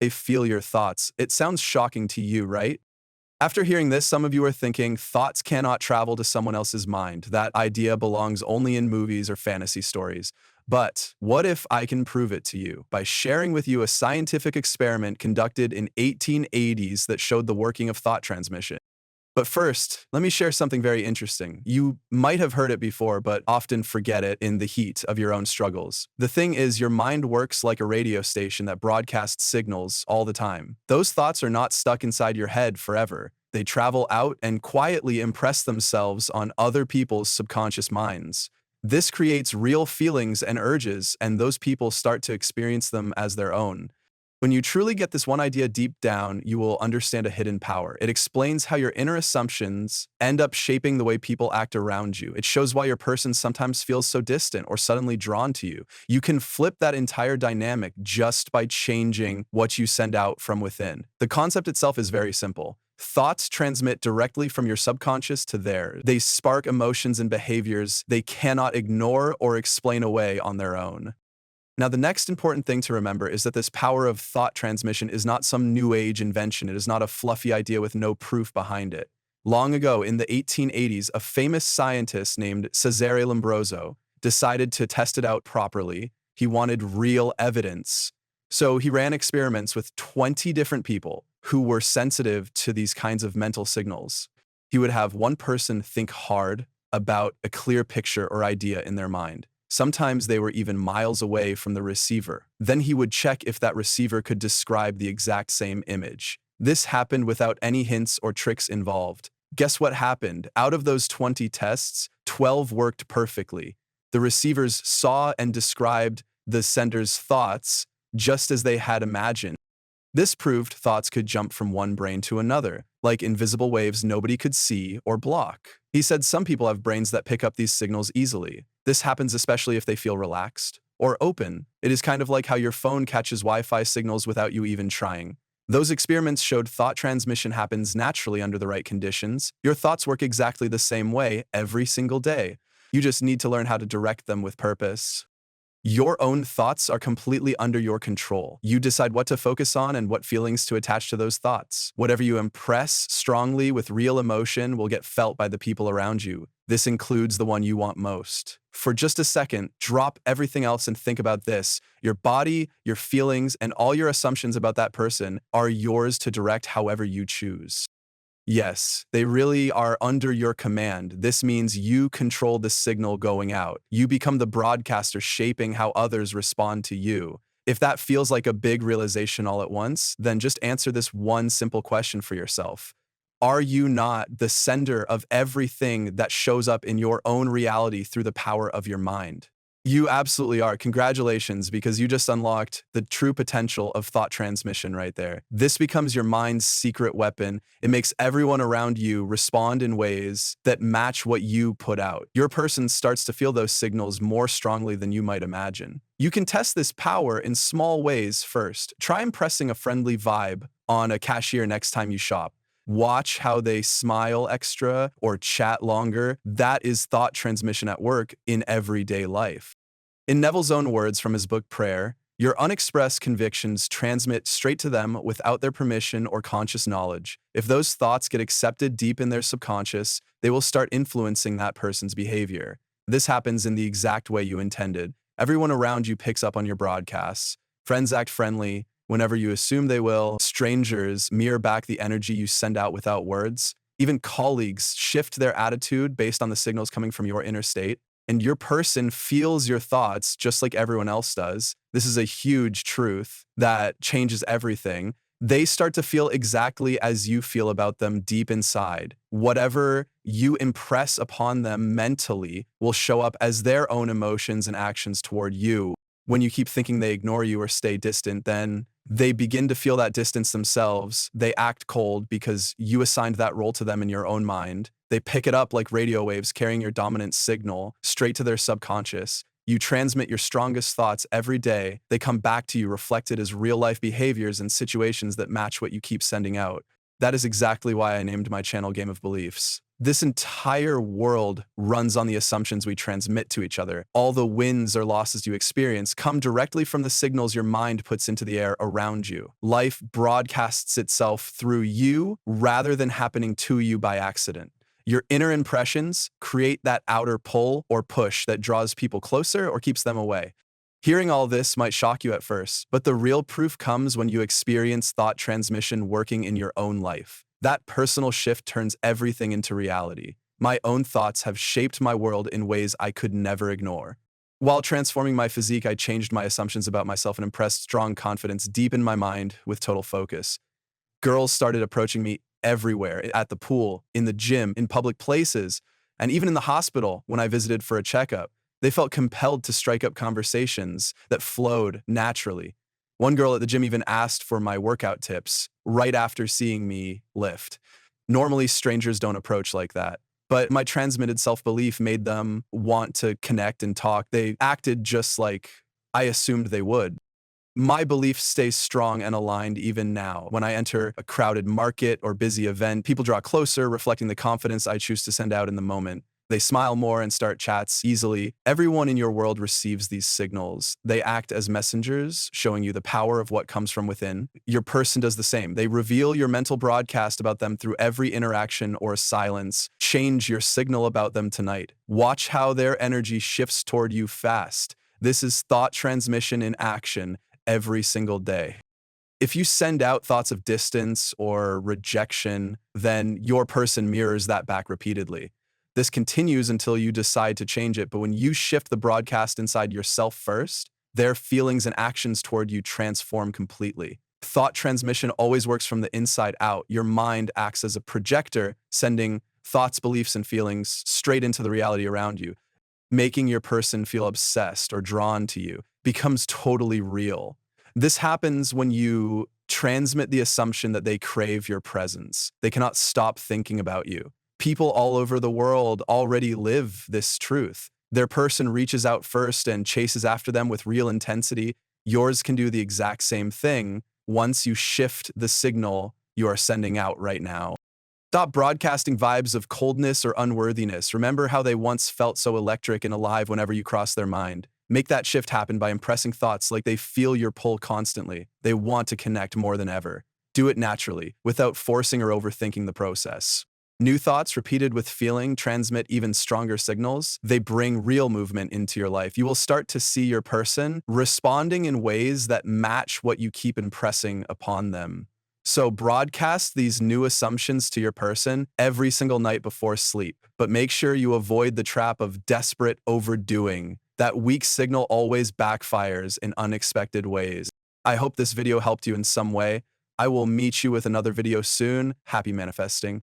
They feel your thoughts. It sounds shocking to you, right? After hearing this, some of you are thinking thoughts cannot travel to someone else's mind. That idea belongs only in movies or fantasy stories. But what if I can prove it to you by sharing with you a scientific experiment conducted in 1880s that showed the working of thought transmission? But first, let me share something very interesting. You might have heard it before, but often forget it in the heat of your own struggles. The thing is, your mind works like a radio station that broadcasts signals all the time. Those thoughts are not stuck inside your head forever. They travel out and quietly impress themselves on other people's subconscious minds. This creates real feelings and urges, and those people start to experience them as their own. When you truly get this one idea deep down, you will understand a hidden power. It explains how your inner assumptions end up shaping the way people act around you. It shows why your person sometimes feels so distant or suddenly drawn to you. You can flip that entire dynamic just by changing what you send out from within. The concept itself is very simple. Thoughts transmit directly from your subconscious to theirs. They spark emotions and behaviors they cannot ignore or explain away on their own. Now, the next important thing to remember is that this power of thought transmission is not some new age invention. It is not a fluffy idea with no proof behind it. Long ago, in the 1880s, a famous scientist named Cesare Lombroso decided to test it out properly. He wanted real evidence. So he ran experiments with 20 different people who were sensitive to these kinds of mental signals. He would have one person think hard about a clear picture or idea in their mind. Sometimes they were even miles away from the receiver. Then he would check if that receiver could describe the exact same image. This happened without any hints or tricks involved. Guess what happened? Out of those 20 tests, 12 worked perfectly. The receivers saw and described the sender's thoughts just as they had imagined. This proved thoughts could jump from one brain to another, like invisible waves nobody could see or block. He said some people have brains that pick up these signals easily. This happens especially if they feel relaxed or open. It is kind of like how your phone catches Wi-Fi signals without you even trying. Those experiments showed thought transmission happens naturally under the right conditions. Your thoughts work exactly the same way every single day. You just need to learn how to direct them with purpose. Your own thoughts are completely under your control. You decide what to focus on and what feelings to attach to those thoughts. Whatever you impress strongly with real emotion will get felt by the people around you. This includes the one you want most. For just a second, drop everything else and think about this. Your body, your feelings, and all your assumptions about that person are yours to direct however you choose. Yes, they really are under your command. This means you control the signal going out. You become the broadcaster shaping how others respond to you. If that feels like a big realization all at once, then just answer this one simple question for yourself. Are you not the sender of everything that shows up in your own reality through the power of your mind? You absolutely are. Congratulations, because you just unlocked the true potential of thought transmission right there. This becomes your mind's secret weapon. It makes everyone around you respond in ways that match what you put out. Your person starts to feel those signals more strongly than you might imagine. You can test this power in small ways first. Try impressing a friendly vibe on a cashier next time you shop. Watch how they smile extra or chat longer. That is thought transmission at work in everyday life. In Neville's own words from his book Prayer, your unexpressed convictions transmit straight to them without their permission or conscious knowledge. If those thoughts get accepted deep in their subconscious, they will start influencing that person's behavior. This happens in the exact way you intended. Everyone around you picks up on your broadcasts. Friends act friendly whenever you assume they will. Strangers mirror back the energy you send out without words. Even colleagues shift their attitude based on the signals coming from your inner state. And your person feels your thoughts just like everyone else does. This is a huge truth that changes everything. They start to feel exactly as you feel about them deep inside. Whatever you impress upon them mentally will show up as their own emotions and actions toward you. When you keep thinking they ignore you or stay distant, then they begin to feel that distance themselves. They act cold because you assigned that role to them in your own mind. They pick it up like radio waves carrying your dominant signal straight to their subconscious. You transmit your strongest thoughts every day. They come back to you reflected as real-life behaviors and situations that match what you keep sending out. That is exactly why I named my channel Game of Beliefs. This entire world runs on the assumptions we transmit to each other. All the wins or losses you experience come directly from the signals your mind puts into the air around you. Life broadcasts itself through you rather than happening to you by accident. Your inner impressions create that outer pull or push that draws people closer or keeps them away. Hearing all this might shock you at first, but the real proof comes when you experience thought transmission working in your own life. That personal shift turns everything into reality. My own thoughts have shaped my world in ways I could never ignore. While transforming my physique, I changed my assumptions about myself and impressed strong confidence deep in my mind with total focus. Girls started approaching me everywhere, at the pool, in the gym, in public places, and even in the hospital when I visited for a checkup. They felt compelled to strike up conversations that flowed naturally. One girl at the gym even asked for my workout tips right after seeing me lift. Normally, strangers don't approach like that, but my transmitted self-belief made them want to connect and talk. They acted just like I assumed they would. My belief stays strong and aligned even now. When I enter a crowded market or busy event, people draw closer, reflecting the confidence I choose to send out in the moment. They smile more and start chats easily. Everyone in your world receives these signals. They act as messengers, showing you the power of what comes from within. Your person does the same. They reveal your mental broadcast about them through every interaction or silence. Change your signal about them tonight. Watch how their energy shifts toward you fast. This is thought transmission in action every single day. If you send out thoughts of distance or rejection, then your person mirrors that back repeatedly. This continues until you decide to change it, but when you shift the broadcast inside yourself first, their feelings and actions toward you transform completely. Thought transmission always works from the inside out. Your mind acts as a projector, sending thoughts, beliefs, and feelings straight into the reality around you. Making your person feel obsessed or drawn to you becomes totally real. This happens when you transmit the assumption that they crave your presence. They cannot stop thinking about you. People all over the world already live this truth. Their person reaches out first and chases after them with real intensity. Yours can do the exact same thing once you shift the signal you are sending out right now. Stop broadcasting vibes of coldness or unworthiness. Remember how they once felt so electric and alive whenever you cross their mind. Make that shift happen by impressing thoughts like they feel your pull constantly. They want to connect more than ever. Do it naturally, without forcing or overthinking the process. New thoughts repeated with feeling transmit even stronger signals. They bring real movement into your life. You will start to see your person responding in ways that match what you keep impressing upon them. So broadcast these new assumptions to your person every single night before sleep, but make sure you avoid the trap of desperate overdoing. That weak signal always backfires in unexpected ways. I hope this video helped you in some way. I will meet you with another video soon. Happy manifesting.